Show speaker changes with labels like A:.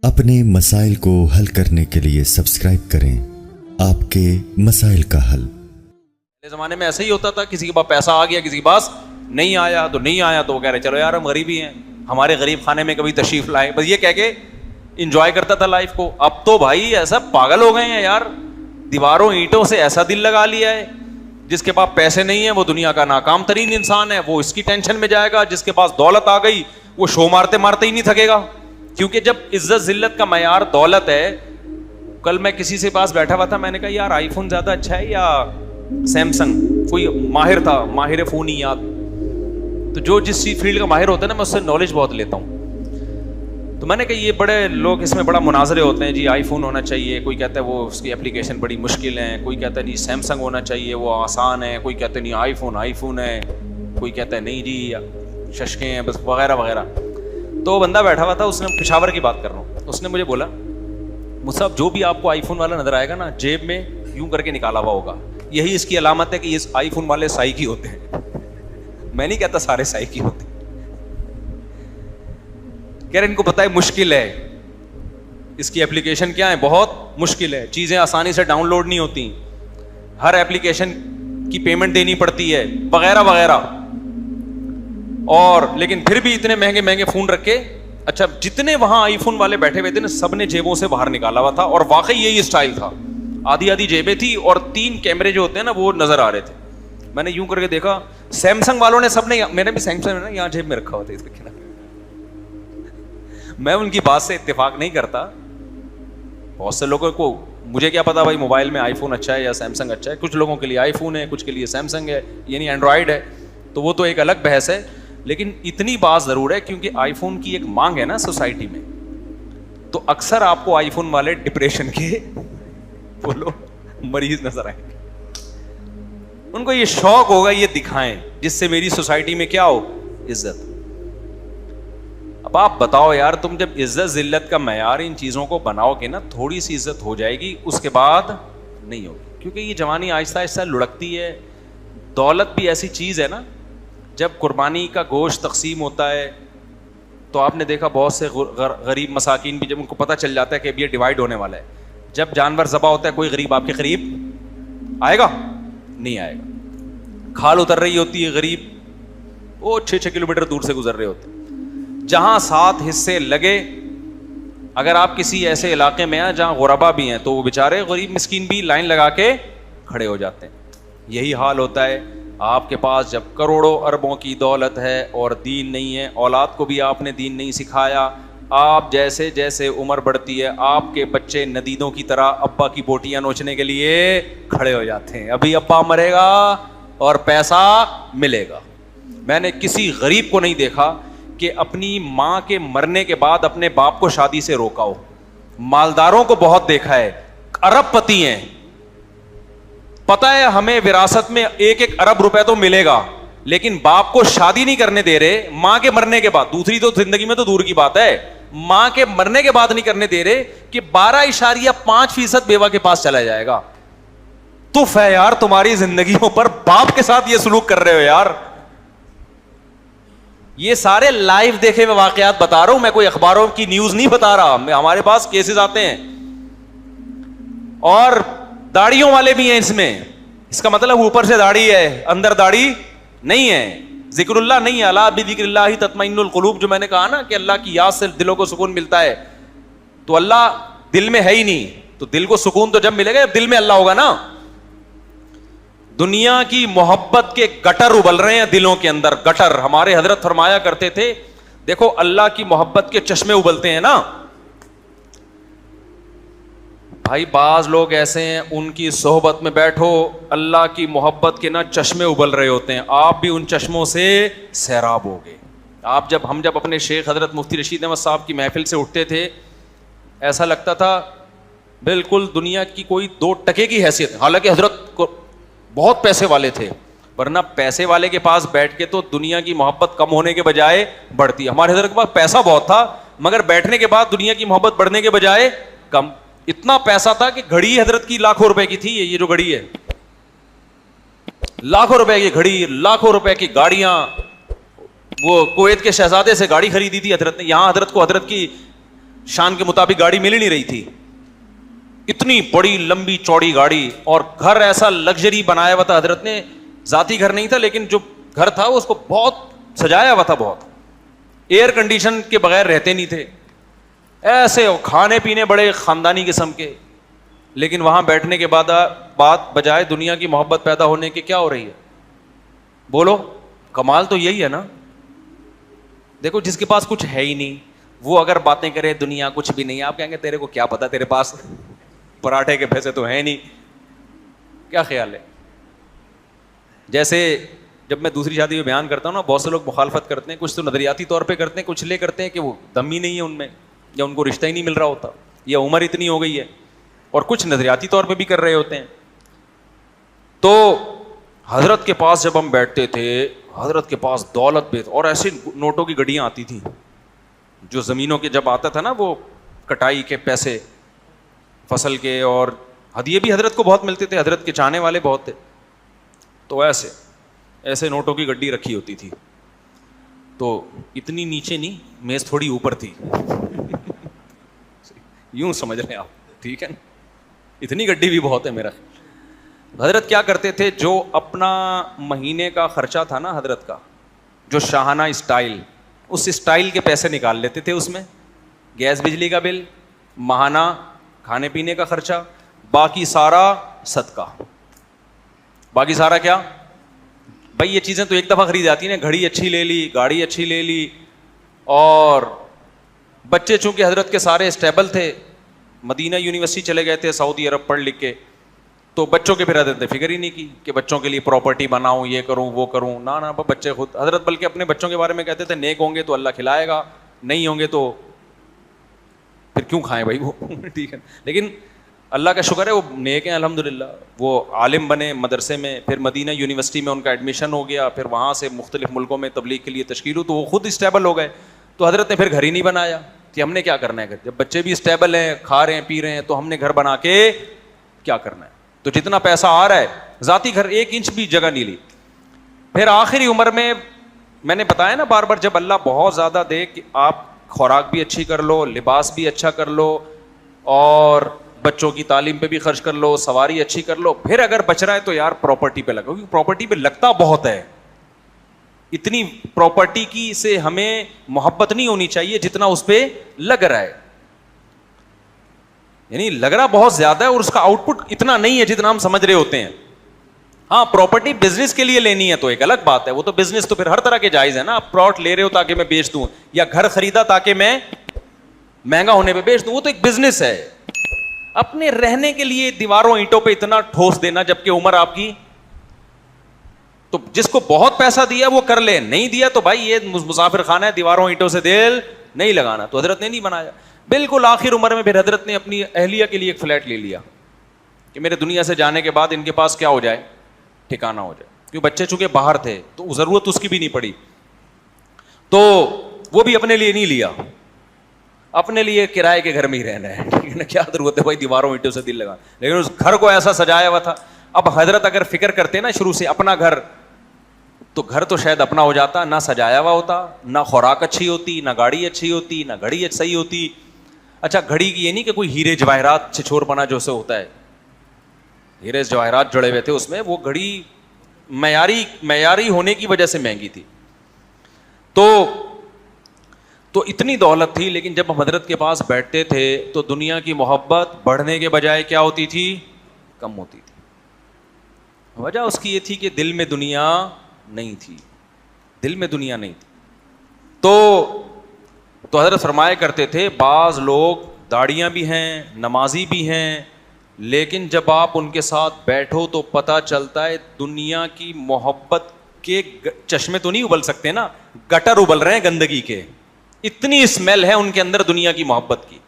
A: اپنے مسائل کو حل کرنے کے لیے سبسکرائب کریں آپ کے مسائل کا حل۔
B: پہلے زمانے میں ایسا ہی ہوتا تھا، کسی کے پاس پیسہ آ گیا، کسی کے پاس نہیں آیا تو وہ کہہ رہے چلو یار ہم غریب ہی ہیں، ہمارے غریب خانے میں کبھی تشریف لائے، بس یہ کہہ کے انجوائے کرتا تھا لائف کو۔ اب تو بھائی ایسا پاگل ہو گئے ہیں یار، دیواروں اینٹوں سے ایسا دل لگا لیا ہے، جس کے پاس پیسے نہیں ہیں وہ دنیا کا ناکام ترین انسان ہے، وہ اس کی ٹینشن میں جائے گا، جس کے پاس دولت آ گئی وہ شو مارتے مارتے ہی نہیں تھکے گا، کیونکہ جب عزت ذلت کا معیار دولت ہے۔ کل میں کسی سے پاس بیٹھا ہوا تھا، میں نے کہا یار آئی فون زیادہ اچھا ہے یا سیمسنگ؟ کوئی ماہر تھا، ماہر فونیات، تو جو جس فیلڈ کا ماہر ہوتا ہے نا میں اس سے نالج بہت لیتا ہوں، تو میں نے کہا یہ بڑے لوگ اس میں بڑا مناظرے ہوتے ہیں، جی آئی فون ہونا چاہیے، کوئی کہتا ہے وہ اس کی اپلیکیشن بڑی مشکل ہے، کوئی کہتا ہے نہیں سیمسنگ ہونا چاہیے وہ آسان ہے، کوئی کہتا ہے نہیں آئی فون ہے، کوئی کہتا ہے نہیں جی ششکیں ہیں بس وغیرہ وغیرہ۔ تو بندہ بیٹھا ہوا تھا، اس نے پشاور کی بات کر رہا ہوں، اس نے مجھے بولا مصعب جو بھی آپ کو آئی فون والا نظر آئے گا نا جیب میں یوں کر کے نکالا ہوا ہوگا، یہی اس کی علامت ہے کہ یہ آئی فون والے سائی کی ہوتے ہیں۔ میں نہیں کہتا سارے سائی کی ہوتے، کہہ رہے ان کو پتہ ہے مشکل ہے، اس کی اپلیکیشن کیا ہے بہت مشکل ہے، چیزیں آسانی سے ڈاؤن لوڈ نہیں ہوتی، ہر اپلیکیشن کی پیمنٹ دینی پڑتی ہے وغیرہ وغیرہ، اور لیکن پھر بھی اتنے مہنگے مہنگے فون رکھ کے، اچھا جتنے وہاں آئی فون والے بیٹھے ہوئے تھے نا سب نے جیبوں سے باہر نکالا ہوا تھا، اور واقعی یہی اسٹائل تھا، آدھی آدھی جیبیں تھی اور 3 کیمرے جو ہوتے ہیں نا وہ نظر آ رہے تھے۔ میں نے یوں کر کے دیکھا، سیمسنگ والوں نے سب نے، میں نے بھی سیمسنگ نا یہاں جیب میں رکھا ہوا تھا اس کے خلاف۔ میں ان کی بات سے اتفاق نہیں کرتا، بہت سے لوگوں کو، مجھے کیا پتا بھائی موبائل میں آئی فون اچھا ہے یا سیمسنگ اچھا ہے، کچھ لوگوں کے لیے آئی فون ہے، کچھ کے لیے سیمسنگ ہے یعنی اینڈرائڈ ہے، تو وہ تو ایک الگ بحث ہے، لیکن اتنی بات ضرور ہے کیونکہ آئی فون کی ایک مانگ ہے نا سوسائٹی میں، تو اکثر آپ کو آئی فون والے ڈپریشن کے بولو مریض نظر آئیں گے، ان کو یہ شوق ہوگا یہ دکھائیں جس سے میری سوسائٹی میں کیا ہو، عزت۔ اب آپ بتاؤ یار، تم جب عزت ذلت کا معیار ان چیزوں کو بناؤ گے نا تھوڑی سی عزت ہو جائے گی، اس کے بعد نہیں ہوگی، کیونکہ یہ جوانی آہستہ آہستہ لڑکتی ہے۔ دولت بھی ایسی چیز ہے نا، جب قربانی کا گوشت تقسیم ہوتا ہے تو آپ نے دیکھا بہت سے غریب مساکین بھی جب ان کو پتہ چل جاتا ہے کہ اب یہ ڈیوائڈ ہونے والا ہے، جب جانور ذبح ہوتا ہے کوئی غریب آپ کے قریب آئے گا؟ نہیں آئے گا۔ کھال اتر رہی ہوتی ہے، غریب وہ 6 کلومیٹر دور سے گزر رہے ہوتے ہیں۔ جہاں 7 حصے لگے، اگر آپ کسی ایسے علاقے میں ہیں جہاں غربا بھی ہیں تو وہ بیچارے غریب مسکین بھی لائن لگا کے کھڑے ہو جاتے ہیں۔ یہی حال ہوتا ہے آپ کے پاس جب کروڑوں اربوں کی دولت ہے اور دین نہیں ہے، اولاد کو بھی آپ نے دین نہیں سکھایا، آپ جیسے جیسے عمر بڑھتی ہے آپ کے بچے ندیدوں کی طرح ابا کی بوٹیاں نوچنے کے لیے کھڑے ہو جاتے ہیں، ابھی ابا مرے گا اور پیسہ ملے گا۔ میں نے کسی غریب کو نہیں دیکھا کہ اپنی ماں کے مرنے کے بعد اپنے باپ کو شادی سے روکا ہو، مالداروں کو بہت دیکھا ہے، ارب پتی ہیں، پتا ہے ہمیں وراثت میں 1 ارب روپے تو ملے گا، لیکن باپ کو شادی نہیں کرنے دے رہے ماں کے مرنے کے بعد، دوسری تو زندگی میں تو دور کی بات ہے، ماں کے مرنے کے بعد نہیں کرنے دے رہے کہ 12.5% بیوہ کے پاس چلا جائے گا۔ تو ہے یار تمہاری زندگیوں پر باپ کے ساتھ یہ سلوک کر رہے ہو یار۔ یہ سارے لائیو دیکھے ہوئے واقعات بتا رہا ہوں میں، کوئی اخباروں کی نیوز نہیں بتا رہا، ہمارے پاس کیسز آتے ہیں، اور داڑھیوں والے بھی ہیں اس میں، اس کا مطلب اوپر سے داڑھی ہے اندر داڑھی نہیں ہے، ذکر اللہ نہیں ہے، الا بذکر اللہ تطمئن القلوب، جو میں نے کہا نا کہ اللہ کی یاد سے دلوں کو سکون ملتا ہے، تو اللہ دل میں ہے ہی نہیں، تو دل کو سکون تو جب ملے گا جب دل میں اللہ ہوگا نا۔ دنیا کی محبت کے گٹر ابل رہے ہیں دلوں کے اندر، گٹر، ہمارے حضرت فرمایا کرتے تھے دیکھو اللہ کی محبت کے چشمے ابلتے ہیں نا بھائی، بعض لوگ ایسے ہیں ان کی صحبت میں بیٹھو اللہ کی محبت کے نا چشمے ابل رہے ہوتے ہیں، آپ بھی ان چشموں سے سیراب ہو گئے۔ ہم جب اپنے شیخ حضرت مفتی رشید احمد صاحب کی محفل سے اٹھتے تھے ایسا لگتا تھا بالکل دنیا کی کوئی 2 ٹکے کی حیثیت، حالانکہ حضرت کو بہت پیسے والے تھے، ورنہ پیسے والے کے پاس بیٹھ کے تو دنیا کی محبت کم ہونے کے بجائے بڑھتی ہے۔ ہمارے حضرت کے پاس پیسہ بہت تھا مگر بیٹھنے کے بعد دنیا کی محبت بڑھنے کے بجائے کم، اتنا پیسہ تھا کہ گھڑی حضرت کی لاکھوں روپے کی تھی، یہ جو گھڑی ہے لاکھوں روپے کی گھڑی، لاکھوں روپے کی گاڑیاں، وہ کویت کے شہزادے سے گاڑی خریدی تھی حضرت نے، یہاں حضرت کو حضرت کی شان کے مطابق گاڑی مل ہی نہیں رہی تھی, اتنی بڑی لمبی چوڑی گاڑی, اور گھر ایسا لگژری بنایا ہوا تھا حضرت نے, ذاتی گھر نہیں تھا لیکن جو گھر تھا اس کو بہت سجایا ہوا تھا, بہت ایئر کنڈیشن کے بغیر رہتے نہیں تھے, ایسے کھانے پینے بڑے خاندانی قسم کے. لیکن وہاں بیٹھنے کے بعد بات بجائے دنیا کی محبت پیدا ہونے کی کیا ہو رہی ہے؟ بولو, کمال تو یہی ہے نا. دیکھو جس کے پاس کچھ ہے ہی نہیں وہ اگر باتیں کرے دنیا کچھ بھی نہیں, آپ کہیں گے تیرے کو کیا پتا, تیرے پاس پراٹھے کے پیسے تو ہیں نہیں. کیا خیال ہے؟ جیسے جب میں دوسری شادی میں بیان کرتا ہوں نا, بہت سے لوگ مخالفت کرتے ہیں, کچھ تو نظریاتی طور پہ کرتے ہیں, کچھ لے کرتے ہیں کہ وہ دم ہی نہیں ہے ان میں, یا ان کو رشتہ ہی نہیں مل رہا ہوتا, یا عمر اتنی ہو گئی ہے, اور کچھ نظریاتی طور پہ بھی کر رہے ہوتے ہیں. تو حضرت کے پاس جب ہم بیٹھتے تھے, حضرت کے پاس دولت بھی, اور ایسی نوٹوں کی گڈیاں آتی تھیں جو زمینوں کے جب آتا تھا نا وہ کٹائی کے پیسے فصل کے, اور ہدیے بھی حضرت کو بہت ملتے تھے, حضرت کے چاہنے والے بہت تھے. تو ایسے نوٹوں کی گڈی رکھی ہوتی تھی, تو اتنی نیچے نہیں, میز تھوڑی اوپر تھی, یوں سمجھ رہے ہیں آپ, ٹھیک ہے نا, اتنی گڈی بھی بہت ہے میرا. حضرت کیا کرتے تھے, جو اپنا مہینے کا خرچہ تھا نا حضرت کا, جو شاہانہ اسٹائل, اس اسٹائل کے پیسے نکال لیتے تھے, اس میں گیس بجلی کا بل, ماہانہ کھانے پینے کا خرچہ, باقی سارا صدقہ. باقی سارا کیا بھائی, یہ چیزیں تو ایک دفعہ خرید جاتی ہیں, گھڑی اچھی لے لی, گاڑی اچھی لے لی, اور بچے چونکہ حضرت کے سارے اسٹیبل تھے, مدینہ یونیورسٹی چلے گئے تھے سعودی عرب پڑھ لکھ کے, تو بچوں کے پھر حضرت نے فکر ہی نہیں کی کہ بچوں کے لیے پراپرٹی بناؤں, یہ کروں وہ کروں, نہ بچے خود. حضرت بلکہ اپنے بچوں کے بارے میں کہتے تھے نیک ہوں گے تو اللہ کھلائے گا, نہیں ہوں گے تو پھر کیوں کھائیں بھائی وہ, ٹھیک ہے. لیکن اللہ کا شکر ہے وہ نیک ہیں الحمدللہ, وہ عالم بنے مدرسے میں, پھر مدینہ یونیورسٹی میں ان کا ایڈمیشن ہو گیا, پھر وہاں سے مختلف ملکوں میں تبلیغ کے لیے تشکیل ہو, تو وہ خود اسٹیبل ہو گئے. تو حضرت نے پھر گھر ہی نہیں بنایا کہ ہم نے کیا کرنا ہے, جب بچے بھی اسٹیبل ہیں, کھا رہے ہیں پی رہے ہیں, تو ہم نے گھر بنا کے کیا کرنا ہے. تو جتنا پیسہ آ رہا ہے, ذاتی گھر ایک انچ بھی جگہ نہیں لی. پھر آخری عمر میں نے بتایا نا بار بار, جب اللہ بہت زیادہ دے کہ آپ خوراک بھی اچھی کر لو, لباس بھی اچھا کر لو, اور بچوں کی تعلیم پہ بھی خرچ کر لو, سواری اچھی کر لو, پھر اگر بچ رہا ہے تو یار پراپرٹی پہ لگاؤ, کیونکہ پراپرٹی پہ لگتا بہت ہے. اتنی پراپرٹی کی سے ہمیں محبت نہیں ہونی چاہیے جتنا اس پہ لگ رہا ہے, یعنی لگ رہا بہت زیادہ ہے اور اس کا آؤٹ پٹ اتنا نہیں ہے جتنا ہم سمجھ رہے ہوتے ہیں. ہاں پراپرٹی بزنس کے لیے لینی ہے تو ایک الگ بات ہے, وہ تو بزنس تو پھر ہر طرح کے جائز ہے نا. آپ پلاٹ لے رہے ہو تاکہ میں بیچ دوں, یا گھر خریدا تاکہ میں مہنگا ہونے پہ بیچ دوں, وہ تو ایک بزنس ہے. اپنے رہنے کے لیے دیواروں اینٹوں پہ اتنا ٹھوس دینا جبکہ عمر آپ کی, تو جس کو بہت پیسہ دیا وہ کر لے, نہیں دیا تو بھائی یہ مسافر خانہ ہے, دیواروں اینٹوں سے دل نہیں لگانا. تو حضرت نے نہیں بنایا. بالکل آخر عمر میں پھر حضرت نے اپنی اہلیہ کے لیے ایک فلیٹ لے لیا کہ میرے دنیا سے جانے کے بعد ان کے پاس کیا ہو جائے, ٹھکانہ ہو جائے. کیوں بچے چونکہ باہر تھے تو ضرورت اس کی بھی نہیں پڑی, تو وہ بھی اپنے لیے نہیں لیا, اپنے لیے کرائے کے گھر میں ہی رہنا ہے, ٹھیک ہے نا. کیا ضرورت ہے بھائی دیواروں اینٹوں سے دل لگا, لیکن اس گھر کو ایسا سجایا ہوا تھا. اب حضرت اگر فکر کرتے نا شروع سے اپنا گھر, تو گھر تو شاید اپنا ہو جاتا, نہ سجایا ہوا ہوتا, نہ خوراک اچھی ہوتی, نہ گاڑی اچھی ہوتی, نہ گھڑی صحیح ہوتی. اچھا گھڑی کی یہ نہیں کہ کوئی ہیرے جواہرات چھچور پنا جو سے ہوتا ہے, ہیرے جواہرات جڑے ہوئے تھے اس میں, وہ گھڑی معیاری ہونے کی وجہ سے مہنگی تھی. تو اتنی دولت تھی, لیکن جب ہم حضرت کے پاس بیٹھتے تھے تو دنیا کی محبت بڑھنے کے بجائے کیا ہوتی تھی, کم ہوتی تھی. وجہ اس کی یہ تھی کہ دل میں دنیا نہیں تھی, دل میں دنیا نہیں تھی. تو حضرت فرمایا کرتے تھے بعض لوگ داڑیاں بھی ہیں, نمازی بھی ہیں, لیکن جب آپ ان کے ساتھ بیٹھو تو پتہ چلتا ہے دنیا کی محبت کے چشمے تو نہیں ابل سکتے نا, گٹر ابل رہے ہیں گندگی کے, اتنی اسمیل ہے ان کے اندر دنیا کی محبت کی.